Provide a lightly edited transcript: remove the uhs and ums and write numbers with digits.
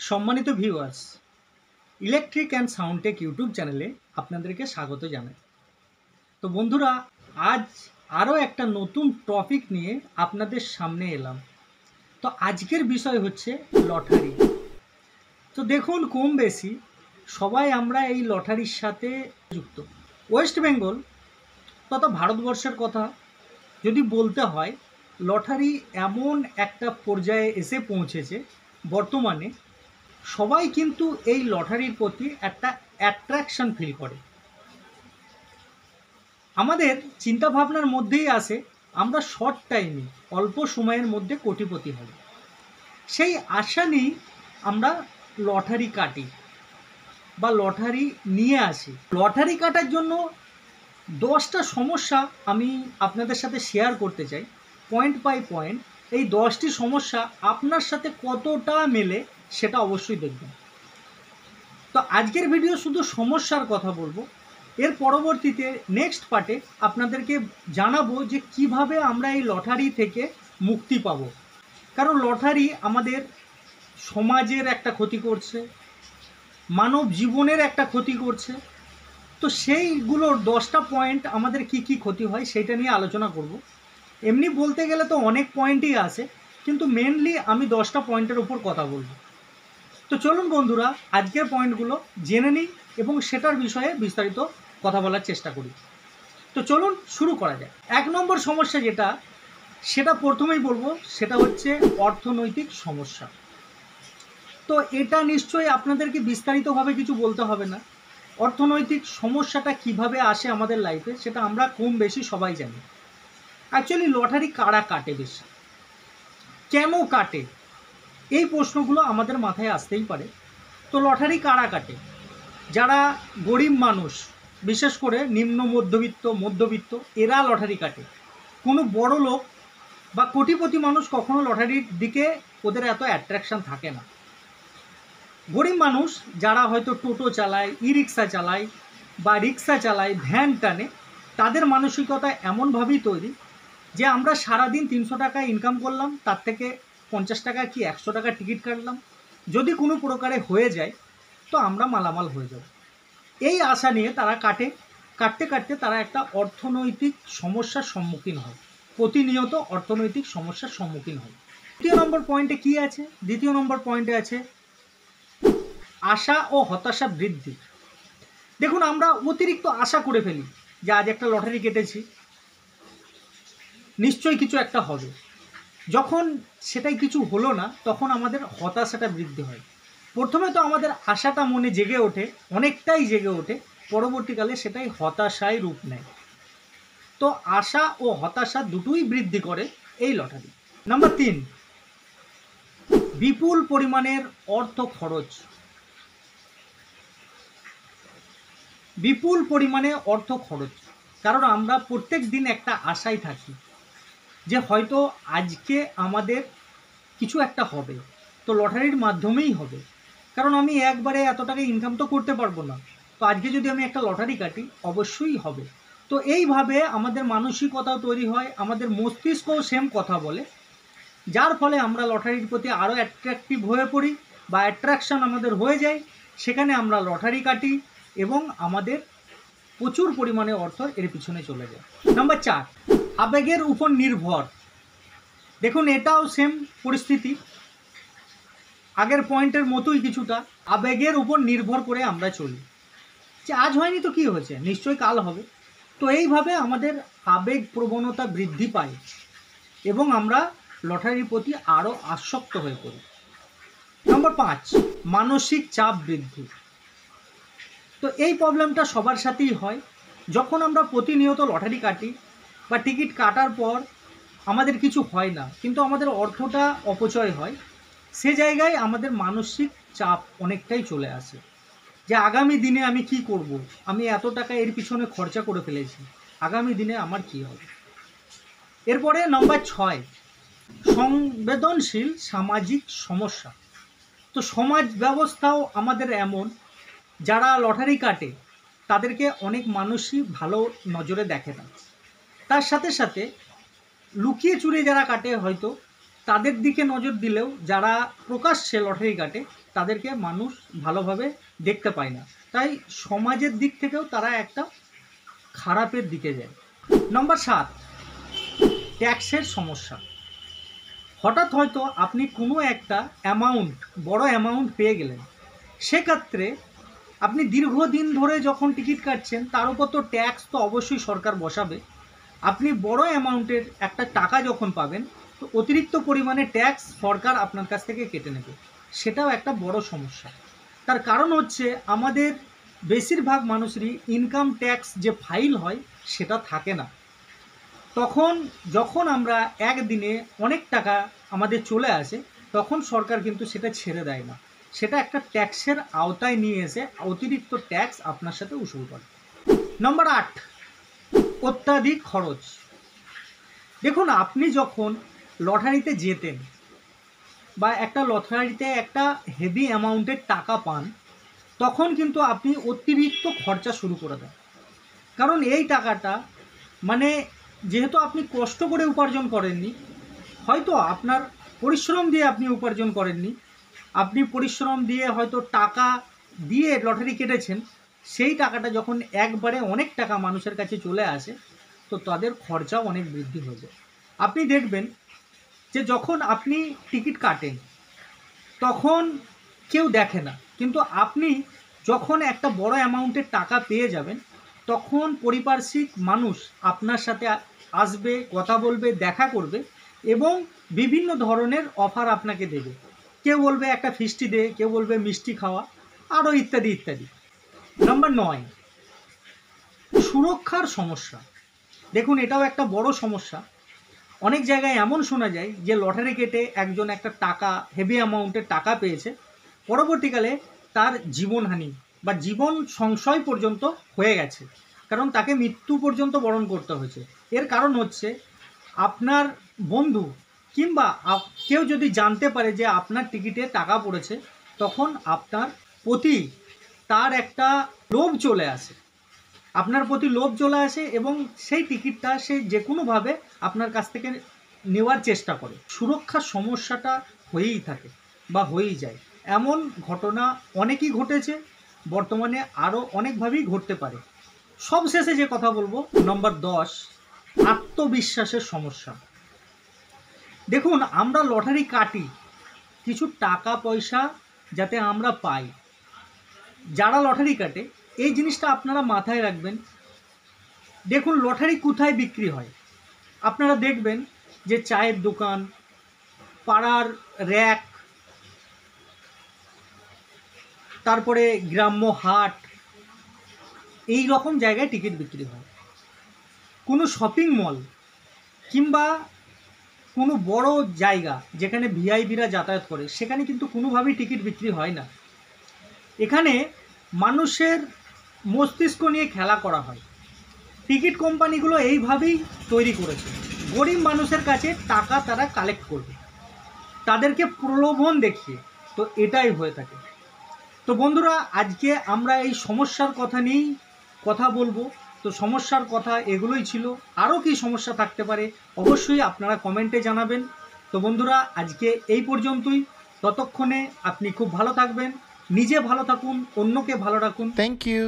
সম্মানিত viewers, electric and sound take YouTube চ্যানেলে আপনাদেরকে স্বাগত জানাই। তো বন্ধুরা, আজ আরও একটা নতুন টপিক নিয়ে আপনাদের সামনে এলাম। তো আজকের বিষয় হচ্ছে লটারি। তো দেখুন, কম বেশি সবাই আমরা এই লটারির সাথে যুক্ত। ওয়েস্ট বেঙ্গল তথা ভারতবর্ষের কথা যদি বলতে হয়, লটারি এমন একটা পর্যায়ে এসে পৌঁছেছে বর্তমানে সবাই কিন্তু এই লটারির প্রতি একটা অ্যাট্রাকশন ফিল করে। আমাদের চিন্তাভাবনার মধ্যেই আসে আমরা শর্ট টাইমে অল্প সময়ের মধ্যে কোটিপতি হব। সেই আশা নিয়েই আমরা লটারি কাটি বা লটারি নিয়ে আসি। লটারি কাটার জন্য 10টা সমস্যা আমি আপনাদের সাথে শেয়ার করতে চাই, পয়েন্ট বাই পয়েন্ট। এই 10টি সমস্যা আপনার সাথে কতটা মেলে সেটা অবশ্যই দেখবেন। তো আজকের ভিডিও শুধু সমস্যার কথা বলবো, এর পরবর্তীতে নেক্সট পার্টে আপনাদেরকে জানাবো যে কিভাবে আমরা এই লটারি থেকে মুক্তি পাবো। কারণ লটারি আমাদের সমাজের একটা ক্ষতি করছে, মানব জীবনের একটা ক্ষতি করছে। তো সেইগুলোর 10টা পয়েন্ট আমাদের কি কি ক্ষতি হয় সেইটা নিয়ে আলোচনা করব। এমনি বলতে গেলে তো অনেক পয়েন্টই আছে, কিন্তু মেনলি আমি 10টা পয়েন্টের উপর কথা বলবো। তো চলুন বন্ধুরা, আজকের পয়েন্টগুলো জেনে নিই এবং সেটার বিষয়ে বিস্তারিত কথা বলার চেষ্টা করি। তো চলুন শুরু করা যায়। 1 নম্বর সমস্যা সেটা প্রথমেই বলবো, সেটা হচ্ছে অর্থনৈতিক সমস্যা। তো এটা নিশ্চয়ই আপনাদেরকে বিস্তারিতভাবে কিছু বলতে হবে না। অর্থনৈতিক সমস্যাটা কিভাবে আসে আমাদের লাইফে সেটা আমরা কম বেশি সবাই জানি। অ্যাকচুয়ালি লটারি কারা কাটে বেশি, কেন কাটে, এই প্রশ্নগুলো আমাদের মাথায় আসতেই পারে। তো লটারি কারা কাটে? যারা গরিব মানুষ, বিশেষ করে নিম্ন মধ্যবিত্ত এরা লটারি কাটে। কোনো বড় লোক বা কোটিপতি মানুষ কখনো লটারির দিকে ওদের এত অ্যাট্রাকশন থাকে না। গরিব মানুষ যারা হয়তো টোটো চালায়, ই রিক্সা চালায় বা রিক্সা চালায়, ভ্যান টানে, তাদের মানসিকতা এমনভাবেই তৈরি যে আমরা সারাদিন 300 টাকা ইনকাম করলাম, তার থেকে 50 টাকা কি 100 টাকা টিকিট কাটলাম, যদি কোনো প্রকারে হয়ে যায় তো আমরা মালামাল হয়ে যাব। এই আশা নিয়ে তারা কাটতে কাটতে তারা একটা অর্থনৈতিক সমস্যার সম্মুখীন হয়, প্রতিনিয়ত অর্থনৈতিক সমস্যার সম্মুখীন হয়। দ্বিতীয় নম্বর পয়েন্টে কি আছে? দ্বিতীয় নম্বর পয়েন্টে আছে আশা ও হতাশা বৃদ্ধি। দেখুন, আমরা অতিরিক্ত আশা করে ফেলি যে আজ একটা লটারি কেটেছি, নিশ্চয়ই কিছু একটা হবে। যখন সেটাই কিছু হলো না, তখন আমাদের হতাশাটা বৃদ্ধি হয়। প্রথমে তো আমাদের আশাটা মনে জেগে ওঠে, অনেকটাই জেগে ওঠে, পরবর্তীকালে সেটাই হতাশায় রূপ নেয়। তো আশা ও হতাশা দুটোই বৃদ্ধি করে এই লটারি। নাম্বার 3, বিপুল পরিমাণের অর্থ খরচ। বিপুল পরিমাণে অর্থ খরচ, কারণ আমরা প্রত্যেক দিন একটা আশায় থাকি যে হয়তো আজকে আমাদের কিছু একটা হবে, তো লটারির মাধ্যমেই হবে। কারণ আমি একবারে এত টাকা ইনকাম তো করতে পারবো না, তো আজকে যদি আমি একটা লটারি কাটি অবশ্যই হবে। তো এইভাবে আমাদের মানসিকতাও তৈরি হয়, আমাদের মস্তিষ্কও সেম কথা বলে, যার ফলে আমরা লটারির প্রতি আরও অ্যাট্রাকটিভ হয়ে পড়ি বা অ্যাট্রাকশন আমাদের হয়ে যায়। সেখানে আমরা লটারি কাটি এবং আমাদের প্রচুর পরিমাণে অর্থ এর পিছনে চলে যায়। নাম্বার 4, আবেগের উপর নির্ভর। দেখুন, এটাও সেম পরিস্থিতি, আগের পয়েন্টের মতোই কিছুটা। আবেগের উপর নির্ভর করে আমরা চলি, যে আজ হয়নি তো কী হয়েছে, নিশ্চয়ই কাল হবে। তো এইভাবে আমাদের আবেগ প্রবণতা বৃদ্ধি পায় এবং আমরা লটারির প্রতি আরও আসক্ত হয়ে পড়ি। নম্বর 5, মানসিক চাপ বৃদ্ধি। তো এই প্রবলেমটা সবার সাথেই হয়। যখন আমরা প্রতিনিয়ত লটারি কাটি বা টিকিট কাটার পর আমাদের কিছু হয় না, কিন্তু আমাদের অর্থটা অপচয় হয়, সে জায়গায় আমাদের মানসিক চাপ অনেকটাই চলে আসে যে আগামী দিনে আমি কি করব, আমি এত টাকা এর পিছনে খরচা করে ফেলেছি, আগামী দিনে আমার কি হবে। এরপরে নাম্বার 6, সংবেদনশীল সামাজিক সমস্যা। তো সমাজ ব্যবস্থাও আমাদের এমন, যারা লটারি কাটে তাদেরকে অনেক মানুষই ভালো নজরে দেখে না। তার সাথে সাথে লুকিয়ে চুরিয়ে যারা কাটে, হয়তো তাদের দিকে নজর দিলেও যারা প্রকাশ্যে লটারি কাটে তাদেরকে মানুষ ভালোভাবে দেখতে পায় না, তাই সমাজের দিক থেকেও তারা একটা খারাপের দিকে যায়। নম্বর 7, ট্যাক্সের সমস্যা। হঠাৎ হয়তো আপনি কোনো একটা বড় অ্যামাউন্ট পেয়ে গেলেন, সেক্ষেত্রে আপনি দীর্ঘদিন ধরে যখন টিকিট কাটছেন তার উপর তো ট্যাক্স তো অবশ্যই সরকার বসাবে। আপনি বড় অ্যামাউন্টের একটা টাকা যখন পাবেন তো অতিরিক্ত পরিমাণে ট্যাক্স সরকার আপনার কাছ থেকে কেটে নেবে, সেটাও একটা বড় সমস্যা। তার কারণ হচ্ছে আমাদের বেশিরভাগ মানুষেরই ইনকাম ট্যাক্স যে ফাইল হয় সেটা থাকে না। তখন যখন আমরা একদিনে অনেক টাকা আমাদের চলে আসে তখন সরকার কিন্তু সেটা ছেড়ে দেয় না, সেটা একটা ট্যাক্সের আওতায় নিয়ে এসে অতিরিক্ত ট্যাক্স আপনার সাথে উসুল করে। নম্বর 8, অত্যাধিক খরচ। দেখুন, আপনি যখন লটারিতে জেতেন বা একটা লটারিতে একটা হেভি অ্যামাউন্টের টাকা পান তখন কিন্তু আপনি অতিরিক্ত খরচা শুরু করে দেন। কারণ এই টাকাটা মানে যেহেতু আপনি কষ্ট করে উপার্জন করেননি, হয়তো আপনার পরিশ্রম দিয়ে আপনি উপার্জন করেননি, আপনি পরিশ্রম দিয়ে হয়তো টাকা দিয়ে লটারি কেটেছেন, সেই টাকাটা যখন একবারে অনেক টাকা মানুষের কাছে চলে আসে তো তাদের খরচাও অনেক বৃদ্ধি হয়ে যায়। আপনি দেখবেন যে যখন আপনি টিকিট কাটেন তখন কেউ দেখে না, কিন্তু আপনি যখন একটা বড় অ্যামাউন্টের টাকা পেয়ে যাবেন তখন পারিপার্শ্বিক মানুষ আপনার সাথে আসবে, কথা বলবে, দেখা করবে এবং বিভিন্ন ধরনের অফার আপনাকে দেবে। কেউ বলবে একটা ফিস্টি দে, কেউ বলবে মিষ্টি খাওয়া, আরও ইত্যাদি ইত্যাদি। নম্বর 9, সুরক্ষার সমস্যা। দেখুন, এটাও একটা বড় সমস্যা। অনেক জায়গায় এমন শোনা যায় যে লটারি কেটে একজন একটা টাকা হেভি অ্যামাউন্টের টাকা পেয়েছে, পরবর্তীকালে তার জীবনহানি বা জীবন সংশয় পর্যন্ত হয়ে গেছে, কারণ তাকে মৃত্যু পর্যন্ত বরণ করতে হয়েছে। এর কারণ হচ্ছে আপনার বন্ধু কিংবা কেউ যদি জানতে পারে যে আপনার টিকিটে টাকা পড়েছে তখন আপনার প্রতি তার একটা লোভ চলে আসে, এবং সেই টিকিটটা সে যে কোনোভাবে আপনার কাছ থেকে নেওয়ার চেষ্টা করে। সুরক্ষার সমস্যাটা হয়েই থাকে বা হয়েই যায়, এমন ঘটনা অনেকই ঘটেছে, বর্তমানে আরও অনেকভাবেই ঘটতে পারে। সবশেষে যে কথা বলবো, নম্বর 10, আত্মবিশ্বাসের সমস্যা। দেখুন, আমরা লটারি কাটি কিছু টাকা পয়সা যাতে আমরা পাই। যারা লটারি কাটে এই জিনিসটা আপনারা মাথায় রাখবেন। দেখুন, লটারি কোথায় বিক্রি হয়, আপনারা দেখবেন যে চায়ের দোকান, পাড়ার র্যাক, তারপরে গ্রাম্য হাট, এই রকম জায়গায় টিকিট বিক্রি হয়। কোনো শপিং মল কিংবা কোনো বড় জায়গা যেখানে ভিআইপিরা যাতায়াত করে সেখানে কিন্তু কোনোভাবেই টিকিট বিক্রি হয় না। এখানে মানুষের মস্তিষ্ক নিয়ে খেলা করা হয়। টিকিট কোম্পানিগুলো এইভাবেই তৈরি করেছে, গরিব মানুষের কাছে টাকা তারা কালেক্ট করবে, তাদেরকে প্রলোভন দেখিয়ে। তো এটাই হয়ে থাকে। তো বন্ধুরা, আজকে আমরা এই সমস্যার কথা নিয়েই কথা বলবো। তো সমস্যার কথা এগুলোই ছিল, আরও কি সমস্যা থাকতে পারে অবশ্যই আপনারা কমেন্টে জানাবেন। তো বন্ধুরা, আজকে এই পর্যন্তই। ততক্ষণে আপনি খুব ভালো থাকবেন, নিজে ভালো থাকুন, অন্যকে ভালো রাখুন। Thank you.